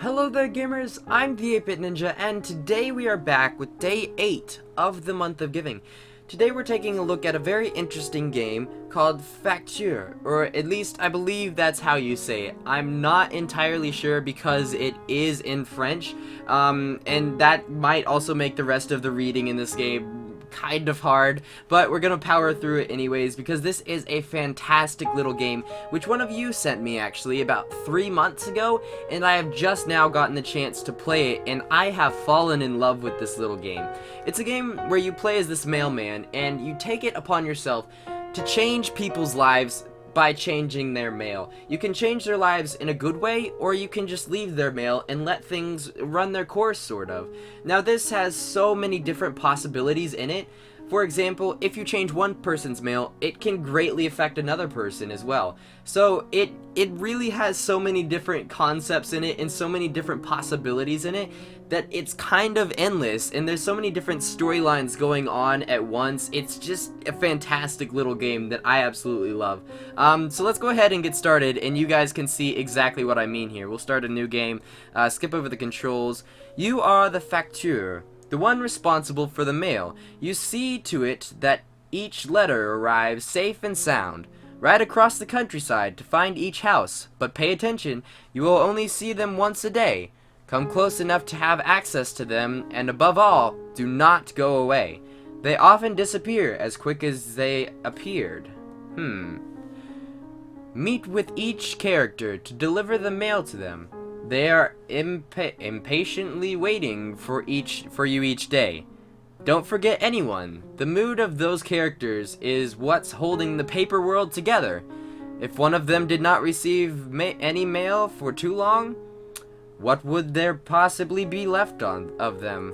Hello there gamers, I'm the 8-Bit Ninja, and today we are back with day 8 of the month of giving. Today we're taking a look at a very interesting game called Facture, or at least I believe that's how you say it. I'm not entirely sure because it is in French, and that might also make the rest of the reading in this game kind of hard, but we're gonna power through it anyways because this is a fantastic little game which one of you sent me actually about 3 months ago, and I have just now gotten the chance to play it, and I have fallen in love with this little game. It's a game where you play as this mailman and you take it upon yourself to change people's lives by changing their mail. You can change their lives in a good way, or you can just leave their mail and let things run their course, sort of. Now this has so many different possibilities in it. For example, if you change one person's mail, it can greatly affect another person as well. So it really has so many different concepts in it and so many different possibilities in it that it's kind of endless, and there's so many different storylines going on at once. It's just a fantastic little game that I absolutely love. So let's go ahead and get started, and you guys can see exactly what I mean here. We'll start a new game, skip over the controls. You are the Facteur, the one responsible for the mail. You see to it that each letter arrives safe and sound. Ride across the countryside to find each house, but pay attention, you will only see them once a day. Come close enough to have access to them, and above all, do not go away. They often disappear as quick as they appeared. Meet with each character to deliver the mail to them. They are impatiently waiting for you each day. Don't forget anyone. The mood of those characters is what's holding the paper world together. If one of them did not receive any mail for too long, what would there possibly be left of them?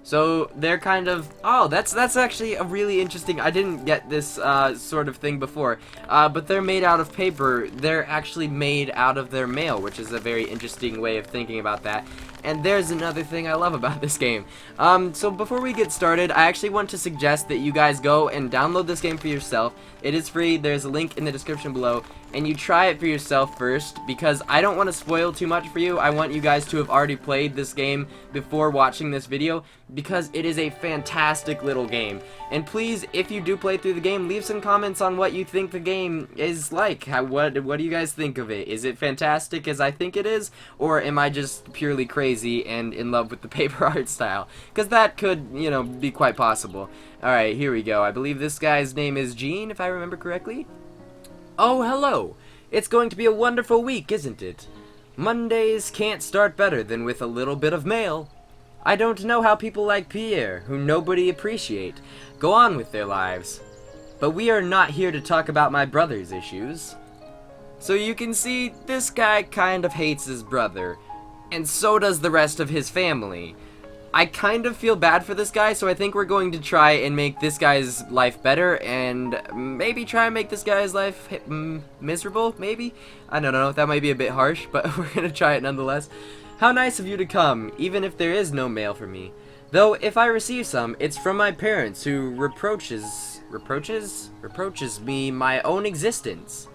So they're kind of, oh, that's actually a really interesting, I didn't get this sort of thing before, but they're made out of paper. They're actually made out of their mail, which is a very interesting way of thinking about that. And there's another thing I love about this game. So before we get started, I actually want to suggest that you guys go and download this game for yourself. It is free. There's a link in the description below, and you try it for yourself first, because I don't want to spoil too much for you. I want you guys to have already played this game before watching this video, because it is a fantastic little game. And please, if you do play through the game, leave some comments on what you think the game is like. What do you guys think of it? Is it fantastic as I think it is, or am I just purely crazy and in love with the paper art style? Because that could, you know, be quite possible. Alright, here we go. I believe this guy's name is Gene, if I remember correctly. Oh, hello! It's going to be a wonderful week, isn't it? Mondays can't start better than with a little bit of mail. I don't know how people like Pierre, who nobody appreciate, go on with their lives. But we are not here to talk about my brother's issues. So you can see, this guy kind of hates his brother, and so does the rest of his family. I kind of feel bad for this guy, so I think we're going to try and make this guy's life better, and maybe try and make this guy's life miserable, maybe? I don't know, that might be a bit harsh, but we're gonna try it nonetheless. How nice of you to come, even if there is no mail for me. Though, if I receive some, it's from my parents, who reproaches me my own existence.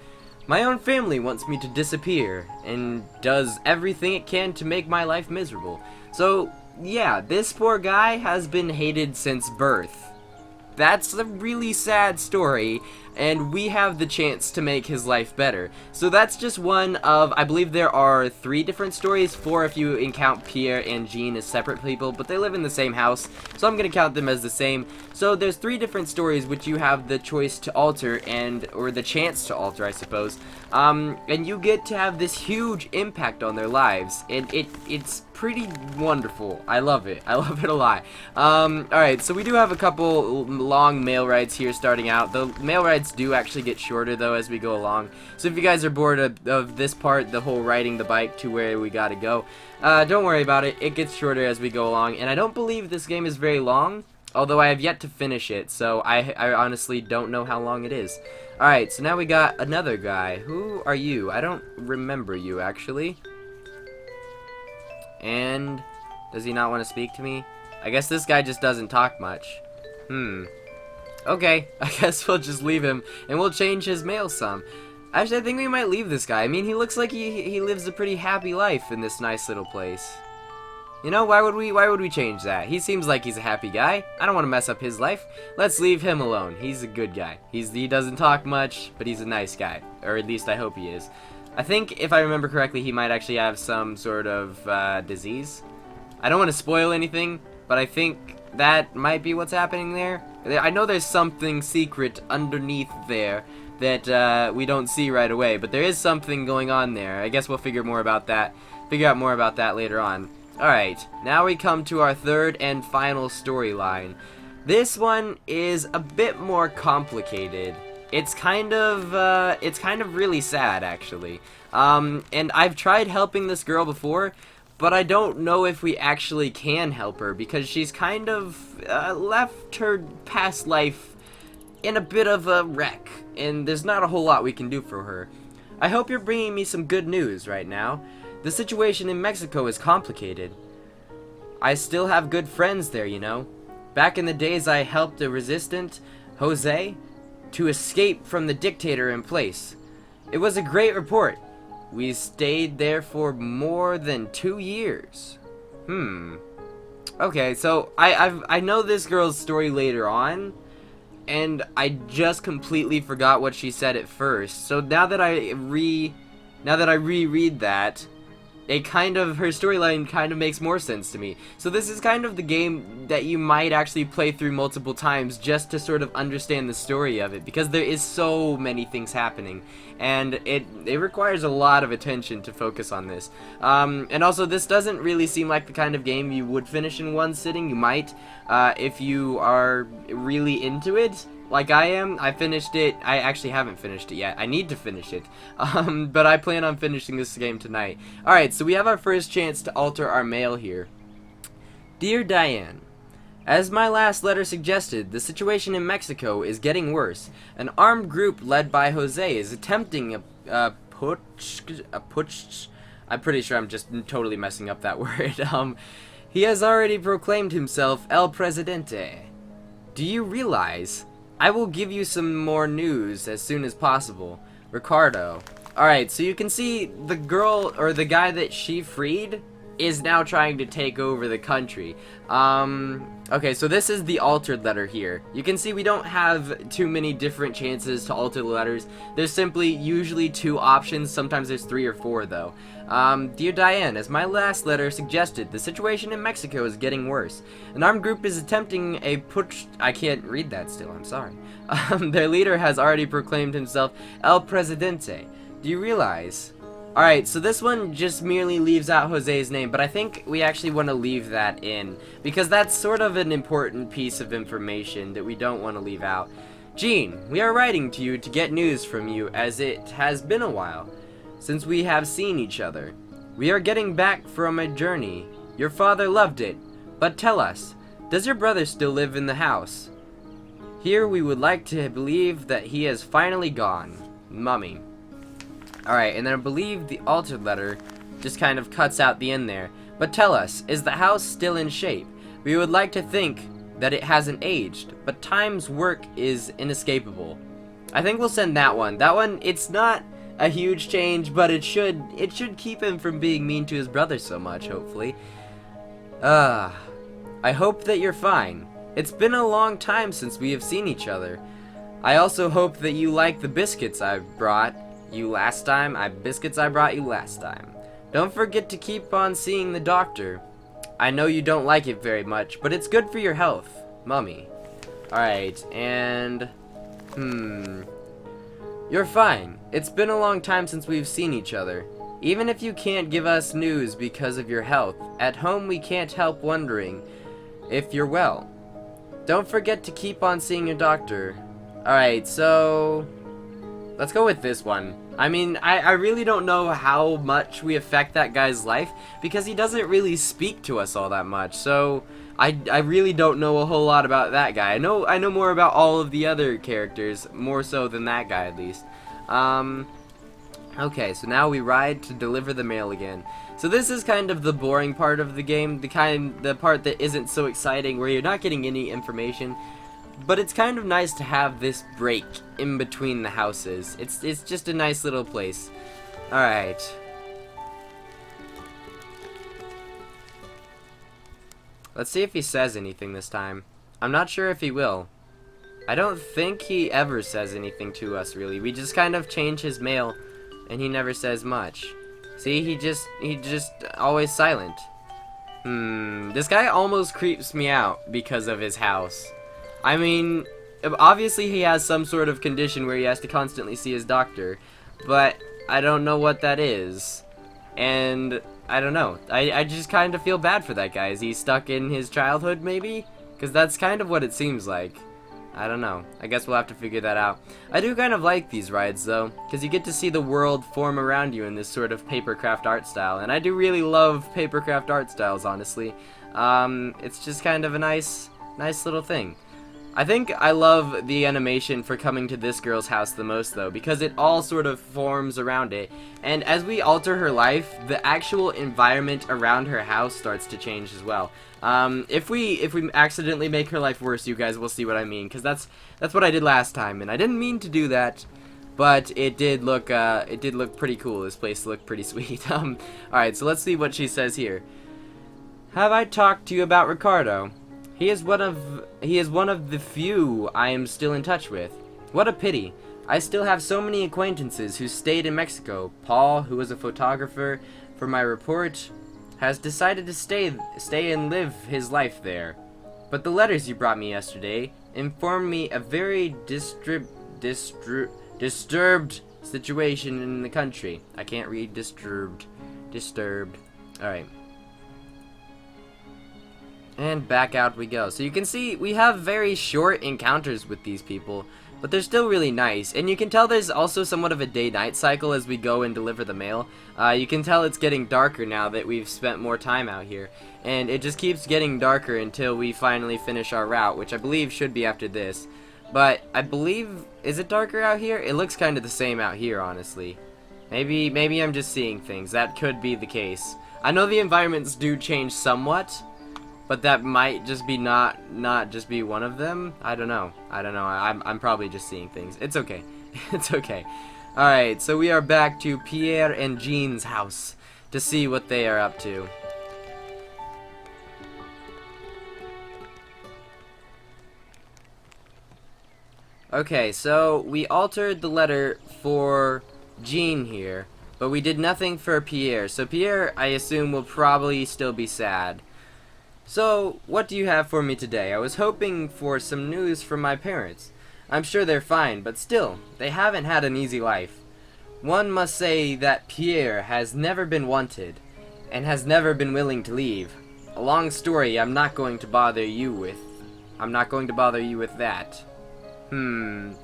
My own family wants me to disappear, and does everything it can to make my life miserable. So, yeah, this poor guy has been hated since birth. That's a really sad story, and we have the chance to make his life better. So that's just one of, I believe there are 3 different stories, 4 if you count Pierre and Jean as separate people, but they live in the same house, so I'm gonna count them as the same. So there's 3 different stories which you have the choice to alter, or the chance to alter, I suppose. And you get to have this huge impact on their lives, and it's pretty wonderful. I love it. I love it a lot. Alright, so we do have a couple long mail rides here starting out. The mail rides do actually get shorter though as we go along. So if you guys are bored of this part, the whole riding the bike to where we gotta go, don't worry about it. It gets shorter as we go along, and I don't believe this game is very long, although I have yet to finish it, so I honestly don't know how long it is. Alright, so now we got another guy. Who are you? I don't remember you, actually. And does he not want to speak to me? I guess this guy just doesn't talk much. Okay, I guess we'll just leave him, and we'll change his mail some. Actually, I think we might leave this guy. I mean, he looks like he lives a pretty happy life in this nice little place. You know, why would we change that? He seems like he's a happy guy. I don't want to mess up his life. Let's leave him alone. He's a good guy. He doesn't talk much, but he's a nice guy. Or at least I hope he is. I think, if I remember correctly, he might actually have some sort of disease. I don't want to spoil anything, but I think that might be what's happening there. I know there's something secret underneath there that we don't see right away, but there is something going on there. I guess we'll figure out more about that later on. Alright, now we come to our third and final storyline. This one is a bit more complicated. It's kind of really sad, actually. And I've tried helping this girl before, but I don't know if we actually can help her, because she's kind of left her past life in a bit of a wreck, and there's not a whole lot we can do for her. I hope you're bringing me some good news right now. The situation in Mexico is complicated. I still have good friends there, you know. Back in the days I helped a resistant, Jose, to escape from the dictator in place. It was a great report. We stayed there for more than 2 years. Okay, so I know this girl's story later on, and I just completely forgot what she said at first. So now that I reread that, her storyline kind of makes more sense to me. So this is kind of the game that you might actually play through multiple times just to sort of understand the story of it, because there is so many things happening, and it requires a lot of attention to focus on this. And also, this doesn't really seem like the kind of game you would finish in one sitting. You might, if you are really into it. Like I am. I finished it. I actually haven't finished it yet. I need to finish it. But I plan on finishing this game tonight. Alright, so we have our first chance to alter our mail here. Dear Diane, as my last letter suggested, the situation in Mexico is getting worse. An armed group led by Jose is attempting a putsch. I'm pretty sure I'm just totally messing up that word. He has already proclaimed himself El Presidente. Do you realize? I will give you some more news as soon as possible. Ricardo. Alright, so you can see the girl, or the guy that she freed, is now trying to take over the country. Okay, so this is the altered letter here. You can see we don't have too many different chances to alter the letters. There's simply usually 2 options. Sometimes there's 3 or 4, though. Dear Diane, as my last letter suggested, the situation in Mexico is getting worse. An armed group is attempting a putsch. I can't read that still, I'm sorry. Their leader has already proclaimed himself El Presidente. Do you realize? Alright, so this one just merely leaves out Jose's name, but I think we actually want to leave that in, because that's sort of an important piece of information that we don't want to leave out. Jean, we are writing to you to get news from you, as it has been a while since we have seen each other. We are getting back from a journey. Your father loved it, but tell us, does your brother still live in the house? Here we would like to believe that he has finally gone. Mummy. Alright, and then I believe the altered letter just kind of cuts out the end there. But tell us, is the house still in shape? We would like to think that it hasn't aged, but time's work is inescapable. I think we'll send that one. That one, it's not a huge change, but it should keep him from being mean to his brother so much, hopefully. I hope that you're fine. It's been a long time since we have seen each other. I also hope that you like the biscuits I brought you last time. Biscuits I brought you last time. Don't forget to keep on seeing the doctor. I know you don't like it very much, but it's good for your health. Mummy. Alright, and... You're fine. It's been a long time since we've seen each other. Even if you can't give us news because of your health, at home we can't help wondering if you're well. Don't forget to keep on seeing your doctor. Alright, so... let's go with this one. I mean, I really don't know how much we affect that guy's life, because he doesn't really speak to us all that much, so I really don't know a whole lot about that guy. I know more about all of the other characters, more so than that guy at least. Okay, so now we ride to deliver the mail again. So this is kind of the boring part of the game, the part that isn't so exciting, where you're not getting any information. But it's kind of nice to have this break in between the houses. It's just a nice little place. Alright. Let's see if he says anything this time. I'm not sure if he will. I don't think he ever says anything to us, really. We just kind of change his mail, and he never says much. See, he just always silent. This guy almost creeps me out because of his house. I mean, obviously he has some sort of condition where he has to constantly see his doctor, but I don't know what that is. And I don't know. I just kind of feel bad for that guy. Is he stuck in his childhood, maybe? Because that's kind of what it seems like. I don't know. I guess we'll have to figure that out. I do kind of like these rides, though, because you get to see the world form around you in this sort of papercraft art style. And I do really love papercraft art styles, honestly. It's just kind of a nice little thing. I think I love the animation for coming to this girl's house the most, though, because it all sort of forms around it. And as we alter her life, the actual environment around her house starts to change as well. If we accidentally make her life worse, you guys will see what I mean, because that's what I did last time, and I didn't mean to do that, but it did look pretty cool. This place looked pretty sweet. Alright, so let's see what she says here. Have I talked to you about Ricardo? He is one of the few I am still in touch with. What a pity. I still have so many acquaintances who stayed in Mexico. Paul, who was a photographer for my report, has decided to stay and live his life there. But the letters you brought me yesterday informed me a very disturbed situation in the country. I can't read disturbed. Alright. And back out we go. So you can see we have very short encounters with these people, but they're still really nice. And you can tell there's also somewhat of a day-night cycle as we go and deliver the mail. You can tell it's getting darker now that we've spent more time out here. And it just keeps getting darker until we finally finish our route, which I believe should be after this. But I believe, is it darker out here? It looks kind of the same out here, honestly. Maybe I'm just seeing things. That could be the case. I know the environments do change somewhat, but that might just be not just be one of them. I don't know. I'm probably just seeing things. It's okay. It's okay. Alright, so we are back to Pierre and Jean's house to see what they are up to. Okay, so we altered the letter for Jean here, but we did nothing for Pierre. So Pierre, I assume, will probably still be sad. So, what do you have for me today? I was hoping for some news from my parents. I'm sure they're fine, but still, they haven't had an easy life. One must say that Pierre has never been wanted, and has never been willing to leave. A long story I'm not going to bother you with. I'm not going to bother you with that. I'm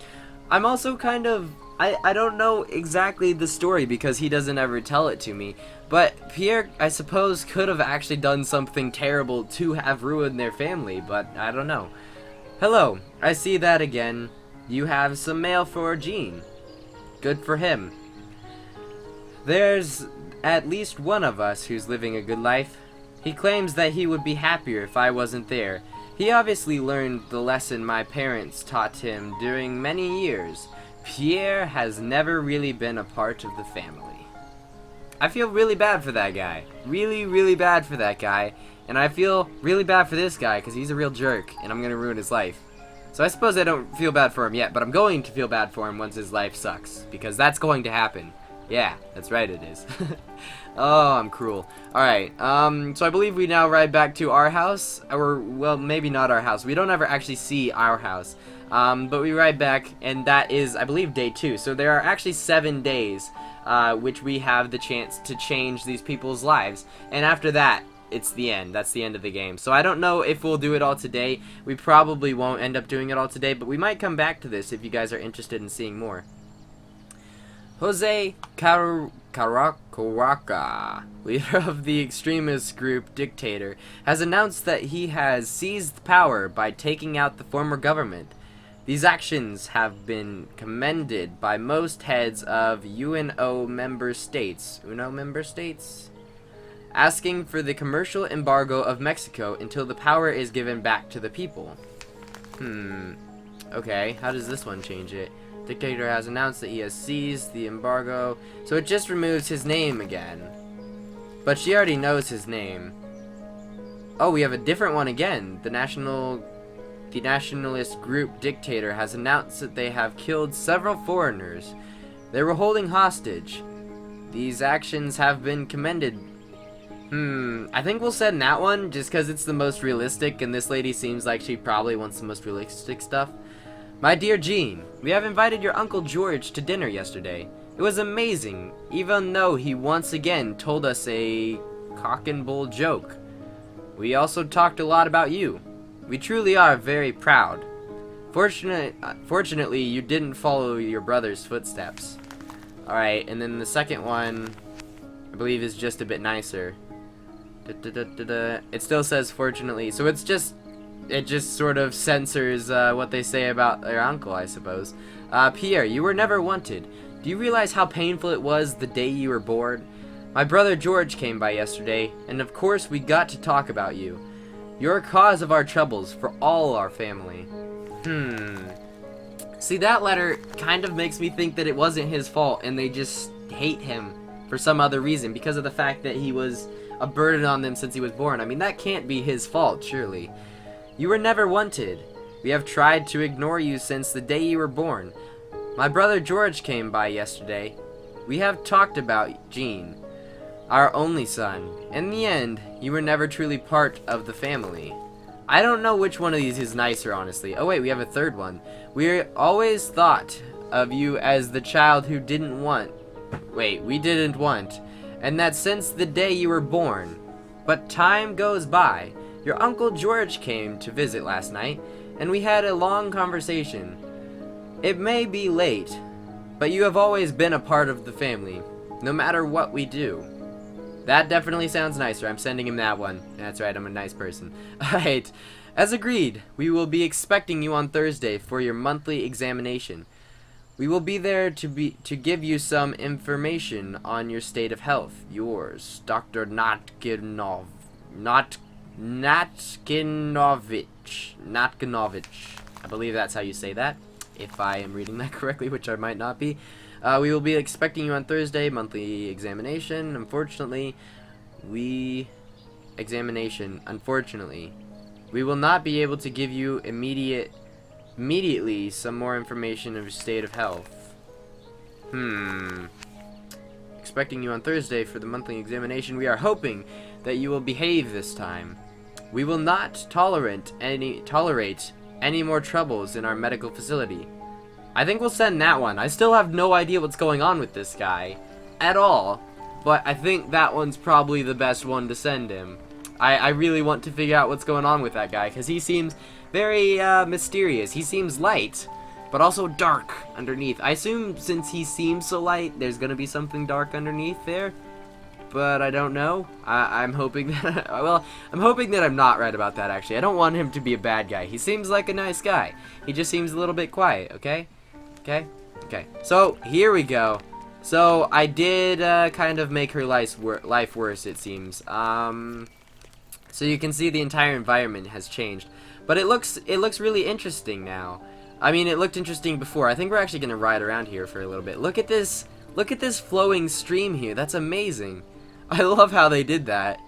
also kind of... I don't know exactly the story because he doesn't ever tell it to me. But Pierre, I suppose, could have actually done something terrible to have ruined their family, but I don't know. Hello, I see that again. You have some mail for Jean. Good for him. There's at least one of us who's living a good life. He claims that he would be happier if I wasn't there. He obviously learned the lesson my parents taught him during many years. Pierre has never really been a part of the family. I feel really bad for that guy. Really, really bad for that guy. And I feel really bad for this guy because he's a real jerk and I'm going to ruin his life. So I suppose I don't feel bad for him yet, but I'm going to feel bad for him once his life sucks. Because that's going to happen. Yeah, that's right it is. Oh, I'm cruel. Alright, so I believe we now ride back to our house. Or, well, maybe not our house. We don't ever actually see our house. But we ride back, and that is, I believe, day 2. So there are actually 7 days, which we have the chance to change these people's lives. And after that, it's the end. That's the end of the game. So I don't know if we'll do it all today. We probably won't end up doing it all today, but we might come back to this if you guys are interested in seeing more. Jose Caraca, leader of the extremist group Dictator, has announced that he has seized power by taking out the former government. These actions have been commended by most heads of UNO member states, asking for the commercial embargo of Mexico until the power is given back to the people. Okay, how does this one change it? Dictator has announced that he has seized the embargo. So it just removes his name again. But she already knows his name. Oh, we have a different one again. The nationalist group Dictator has announced that they have killed several foreigners. They were holding hostage. These actions have been commended. I think we'll send that one just because it's the most realistic, and this lady seems like she probably wants the most realistic stuff. My dear Jean, we have invited your Uncle George to dinner yesterday. It was amazing, even though he once again told us a cock and bull joke. We also talked a lot about you. We truly are very proud. Fortunately, you didn't follow your brother's footsteps. Alright, and then the second one, I believe, is just a bit nicer. It still says fortunately, so it just sort of censors what they say about their uncle, I suppose. Pierre, you were never wanted. Do you realize how painful it was the day you were born? My brother George came by yesterday, and of course we got to talk about you. You're a cause of our troubles for all our family. See, that letter kind of makes me think that it wasn't his fault, and they just hate him for some other reason, because of the fact that he was a burden on them since he was born. I mean, that can't be his fault, surely. You were never wanted. We have tried to ignore you since the day you were born. My brother George came by yesterday. We have talked about Jean, our only son. In the end, you were never truly part of the family. I don't know which one of these is nicer, honestly. Oh wait, we have a third one. We always thought of you as the child who didn't want. Wait, we didn't want. And that since the day you were born. But time goes by. Your Uncle George came to visit last night, and we had a long conversation. It may be late, but you have always been a part of the family, no matter what we do. That definitely sounds nicer. I'm sending him that one. That's right, I'm a nice person. Alright, as agreed, we will be expecting you on Thursday for your monthly examination. We will be there to give you some information on your state of health. Yours, Dr. Natkinovich. I believe that's how you say that, if I am reading that correctly, which I might not be. We will be expecting you on Thursday, monthly examination. Unfortunately, we will not be able to give you immediately some more information of your state of health. Expecting you on Thursday for the monthly examination. We are hoping that you will behave this time. We will not tolerate any more troubles in our medical facility. I think we'll send that one. I still have no idea what's going on with this guy at all, but I think that one's probably the best one to send him. I really want to figure out what's going on with that guy, because he seems very mysterious. He seems light, but also dark underneath. I assume since he seems so light, there's gonna be something dark underneath there, but I don't know. I'm hoping that, well, I'm hoping that I'm not right about that, actually. I don't want him to be a bad guy. He seems like a nice guy. He just seems a little bit quiet, okay? Okay. So, here we go. So, I did kind of make her life worse, it seems. So you can see the entire environment has changed. But it looks really interesting now. I mean, it looked interesting before. I think we're actually going to ride around here for a little bit. Look at this flowing stream here. That's amazing. I love how they did that.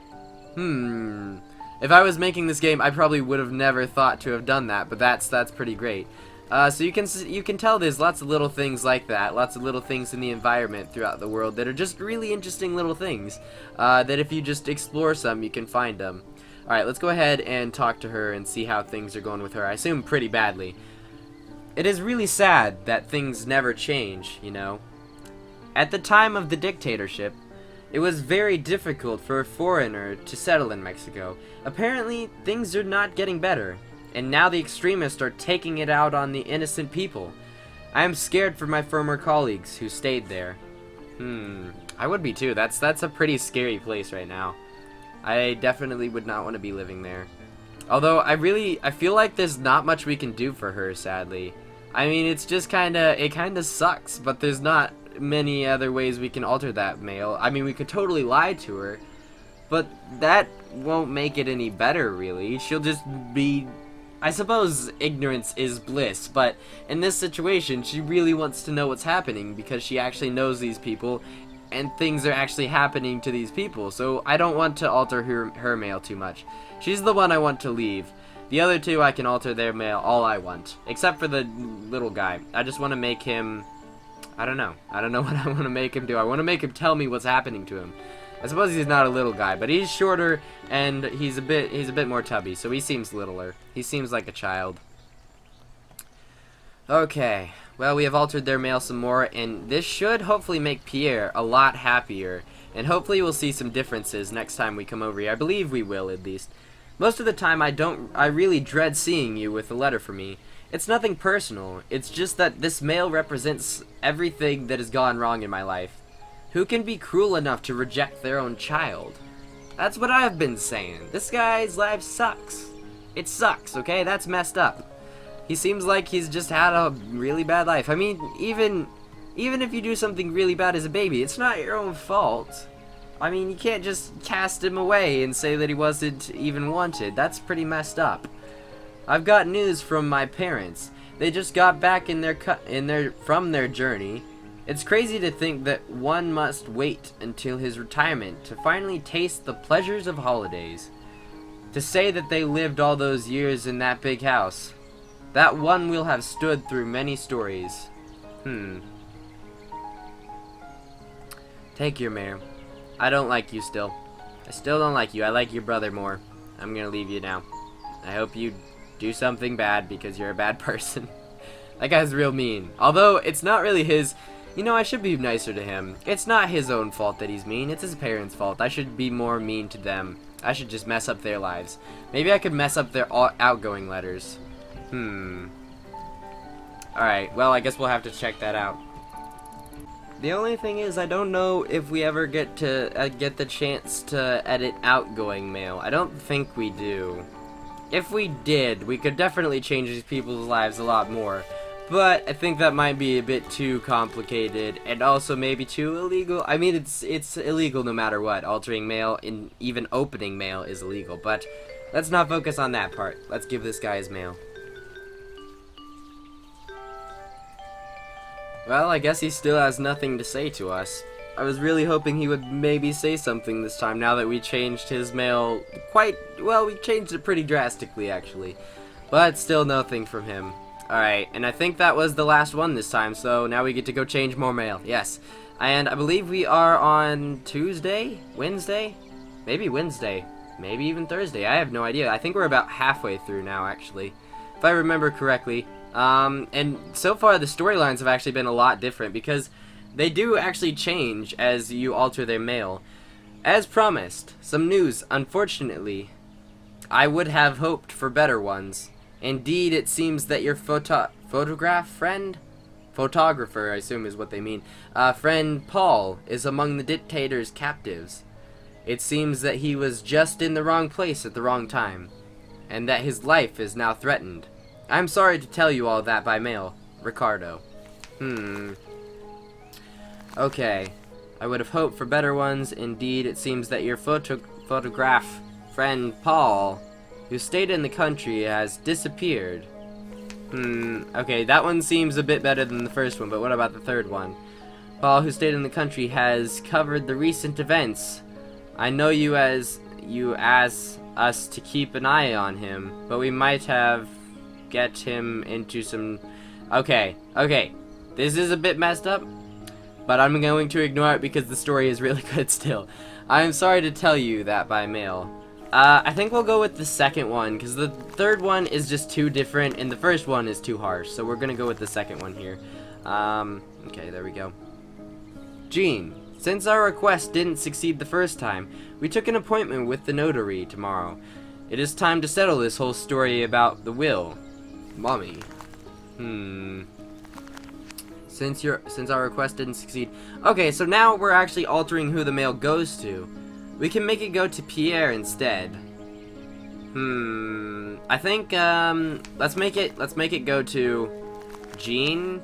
If I was making this game, I probably would have never thought to have done that, but that's pretty great. So you can tell there's lots of little things like that, lots of little things in the environment throughout the world that are just really interesting little things, that if you just explore some, you can find them. Alright, let's go ahead and talk to her and see how things are going with her. I assume pretty badly. It is really sad that things never change, you know. At the time of the dictatorship, it was very difficult for a foreigner to settle in Mexico. Apparently, things are not getting better, and now the extremists are taking it out on the innocent people. I am scared for my former colleagues who stayed there. I would be too. That's a pretty scary place right now. I definitely would not want to be living there. Although, I feel like there's not much we can do for her, sadly. I mean, it's just it kinda sucks, but there's not many other ways we can alter that mail. I mean, we could totally lie to her, but that won't make it any better, really. She'll just be... I suppose ignorance is bliss, but in this situation, she really wants to know what's happening because she actually knows these people and things are actually happening to these people. So I don't want to alter her mail too much. She's the one I want to leave. The other two, I can alter their mail all I want, except for the little guy. I just want to make him, I don't know what I want to make him do. I want to make him tell me what's happening to him. I suppose he's not a little guy, but he's shorter and he's a bit more tubby, so he seems littler. He seems like a child. Okay, well, we have altered their mail some more, and this should hopefully make Pierre a lot happier, and hopefully we'll see some differences next time we come over here. I believe we will, at least. Most of the time, I really dread seeing you with a letter from me. It's nothing personal. It's just that this mail represents everything that has gone wrong in my life. Who can be cruel enough to reject their own child? That's what I've been saying. This guy's life sucks. It sucks, okay? That's messed up. He seems like he's just had a really bad life. I mean, even if you do something really bad as a baby, it's not your own fault. I mean, you can't just cast him away and say that he wasn't even wanted. That's pretty messed up. I've got news from my parents. They just got back from their journey. It's crazy to think that one must wait until his retirement to finally taste the pleasures of holidays. To say that they lived all those years in that big house. That one will have stood through many stories. Take your mare. I don't like you still. I still don't like you. I like your brother more. I'm gonna leave you now. I hope you do something bad because you're a bad person. That guy's real mean. Although, it's not really his... You know, I should be nicer to him. It's not his own fault that he's mean. It's his parents' fault. I should be more mean to them. I should just mess up their lives. Maybe I could mess up their outgoing letters. Alright, well, I guess we'll have to check that out. The only thing is, I don't know if we ever get to get the chance to edit outgoing mail. I don't think we do. If we did, we could definitely change these people's lives a lot more. But I think that might be a bit too complicated, and also maybe too illegal. I mean, it's illegal no matter what. Altering mail, and even opening mail is illegal. But let's not focus on that part. Let's give this guy his mail. Well, I guess he still has nothing to say to us. I was really hoping he would maybe say something this time, now that we changed his mail quite... Well, we changed it pretty drastically, actually. But still nothing from him. Alright, and I think that was the last one this time, so now we get to go change more mail. Yes. And I believe we are on Tuesday? Wednesday? Maybe Wednesday. Maybe even Thursday. I have no idea. I think we're about halfway through now, actually. If I remember correctly. And so far the storylines have actually been a lot different because they do actually change as you alter their mail. As promised, some news, unfortunately. I would have hoped for better ones. Indeed, it seems that your photographer, I assume is what they mean, friend Paul is among the dictator's captives. It seems that he was just in the wrong place at the wrong time, and that his life is now threatened. I'm sorry to tell you all that by mail, Ricardo. Okay. I would have hoped for better ones. Indeed, it seems that your photograph friend Paul, who stayed in the country, has disappeared. Okay, that one seems a bit better than the first one, but what about the third one? Paul, who stayed in the country, has covered the recent events. I know you asked us to keep an eye on him, but we might have get him into some... Okay, this is a bit messed up, but I'm going to ignore it because the story is really good still. I'm sorry to tell you that by mail. I think we'll go with the second one, because the third one is just too different, and the first one is too harsh, so we're gonna go with the second one here. Okay, there we go. Jean, since our request didn't succeed the first time, we took an appointment with the notary tomorrow. It is time to settle this whole story about the will. Mommy. Since our request didn't succeed. Okay, so now we're actually altering who the mail goes to. We can make it go to Pierre instead. I think let's make it go to Jean,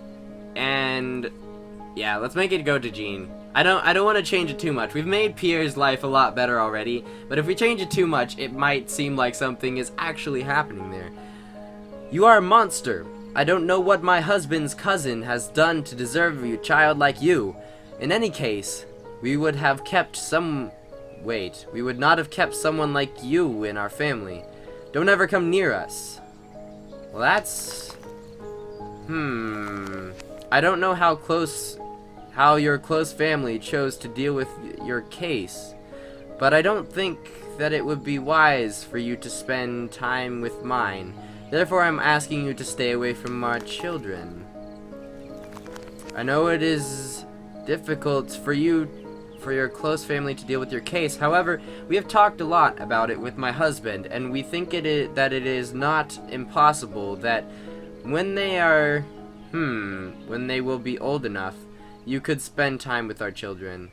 and yeah, let's make it go to Jean. I don't want to change it too much. We've made Pierre's life a lot better already, but if we change it too much, it might seem like something is actually happening there. You are a monster. I don't know what my husband's cousin has done to deserve a child like you. In any case, we would have kept we would not have kept someone like you in our family. Don't ever come near us. Well, that's... I don't know how your close family chose to deal with your case, but I don't think that it would be wise for you to spend time with mine. Therefore, I'm asking you to stay away from our children. I know it is difficult for your close family to deal with your case. However, we have talked a lot about it with my husband, and we think that it is not impossible that when they will be old enough, you could spend time with our children.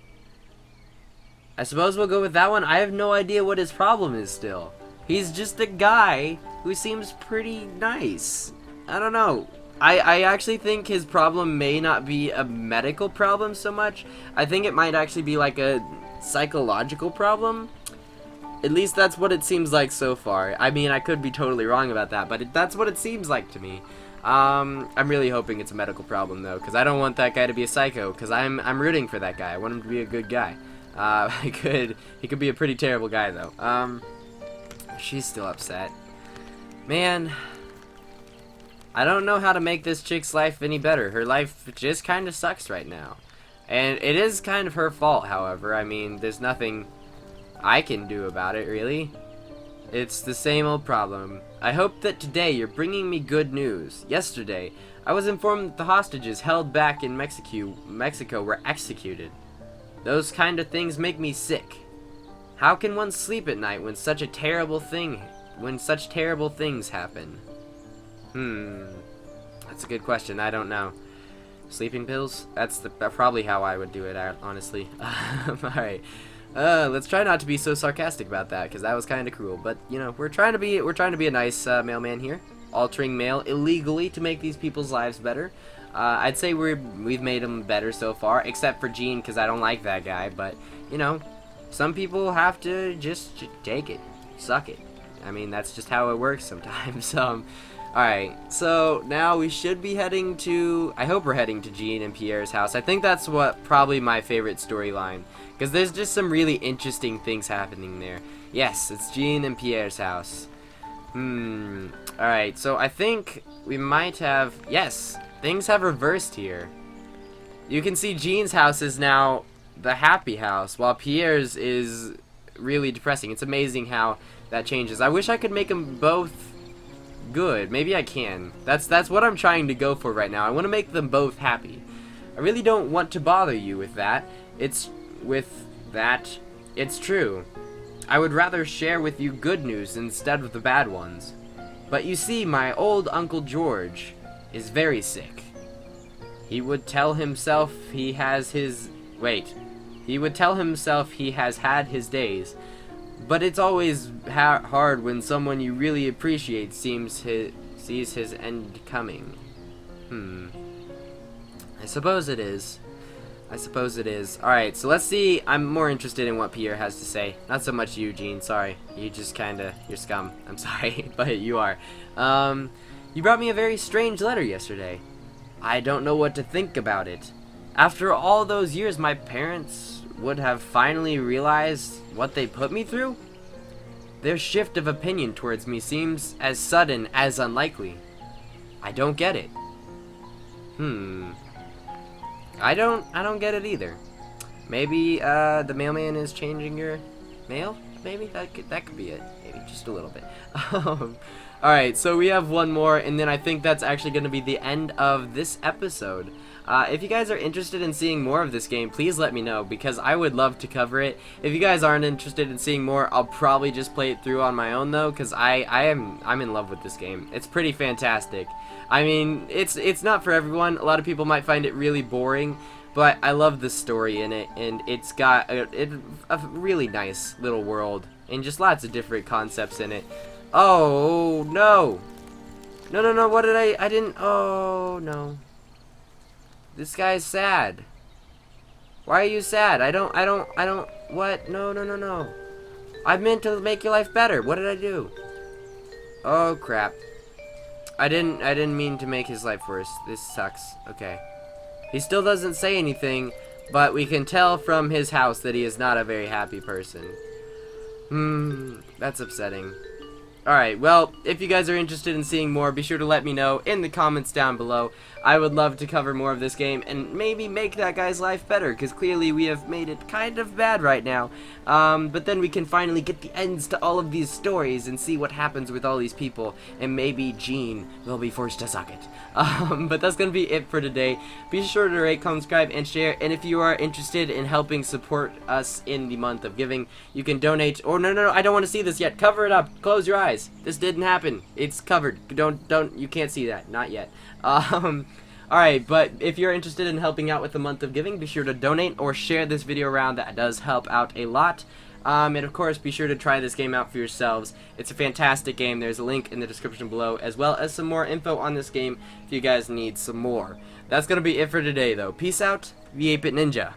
I suppose we'll go with that one. I have no idea what his problem is still. He's just a guy who seems pretty nice. I don't know. I actually think his problem may not be a medical problem so much. I think it might actually be like a psychological problem. At least that's what it seems like so far. I mean, I could be totally wrong about that, but that's what it seems like to me. I'm really hoping it's a medical problem though, because I don't want that guy to be a psycho, because I'm rooting for that guy. I want him to be a good guy. He could be a pretty terrible guy though. She's still upset. Man, I don't know how to make this chick's life any better. Her life just kind of sucks right now. And it is kind of her fault, however. I mean, there's nothing I can do about it, really. It's the same old problem. I hope that today you're bringing me good news. Yesterday, I was informed that the hostages held back in Mexico were executed. Those kind of things make me sick. How can one sleep at night when such terrible things happen? That's a good question. I don't know. Sleeping pills? That's probably how I would do it, honestly. Alright. Let's try not to be so sarcastic about that, because that was kind of cruel. But, you know, we're trying to be a nice mailman here. Altering mail illegally to make these people's lives better. I'd say we've made them better so far, except for Gene, because I don't like that guy. But, you know, some people have to just take it. Suck it. I mean, that's just how it works sometimes. Alright, so now we should be heading to... I hope we're heading to Jean and Pierre's house. I think that's probably my favorite storyline, because there's just some really interesting things happening there. Yes, it's Jean and Pierre's house. Alright, so I think we might have... Yes, things have reversed here. You can see Jean's house is now the happy house, while Pierre's is really depressing. It's amazing how that changes. I wish I could make them both good. Maybe I can. That's what I'm trying to go for right now. I want to make them both happy. I really don't want to bother you with that. It's true. I would rather share with you good news instead of the bad ones. But you see, my old Uncle George is very sick. He would tell himself he has had his days. But it's always hard when someone you really appreciate sees his end coming. I suppose it is. Alright, so let's see. I'm more interested in what Pierre has to say. Not so much you, Gene. Sorry. You just you're scum. I'm sorry, but you are. You brought me a very strange letter yesterday. I don't know what to think about it. After all those years, my parents would have finally realized what they put me through? Their shift of opinion towards me seems as sudden as unlikely. I don't get it. I don't get it either. Maybe the mailman is changing your mail? Maybe that could be it. Maybe just a little bit. Alright, so we have one more, and then I think that's actually going to be the end of this episode. If you guys are interested in seeing more of this game, please let me know, because I would love to cover it. If you guys aren't interested in seeing more, I'll probably just play it through on my own though, because I'm in love with this game. It's pretty fantastic. I mean, it's not for everyone. A lot of people might find it really boring, but I love the story in it, and it's got a really nice little world, and just lots of different concepts in it. Oh, no. No, what did I didn't, oh, no. This guy's sad. Why are you sad? I don't, what? No. I meant to make your life better. What did I do? Oh, crap. I didn't mean to make his life worse. This sucks. Okay. He still doesn't say anything, but we can tell from his house that he is not a very happy person. That's upsetting. Alright, well, if you guys are interested in seeing more, be sure to let me know in the comments down below. I would love to cover more of this game and maybe make that guy's life better, because clearly we have made it kind of bad right now. But then we can finally get the ends to all of these stories and see what happens with all these people, and maybe Gene will be forced to suck it. But that's going to be it for today. Be sure to rate, comment, subscribe, and share, and if you are interested in helping support us in the month of giving, you can donate, or no, I don't want to see this yet. Cover it up. Close your eyes. This didn't happen. It's covered. You can't see that. Not yet. Alright, but if you're interested in helping out with the month of giving, be sure to donate or share this video around. That does help out a lot. And of course, be sure to try this game out for yourselves. It's a fantastic game. There's a link in the description below, as well as some more info on this game if you guys need some more. That's going to be it for today, though. Peace out, the 8-Bit Ninja.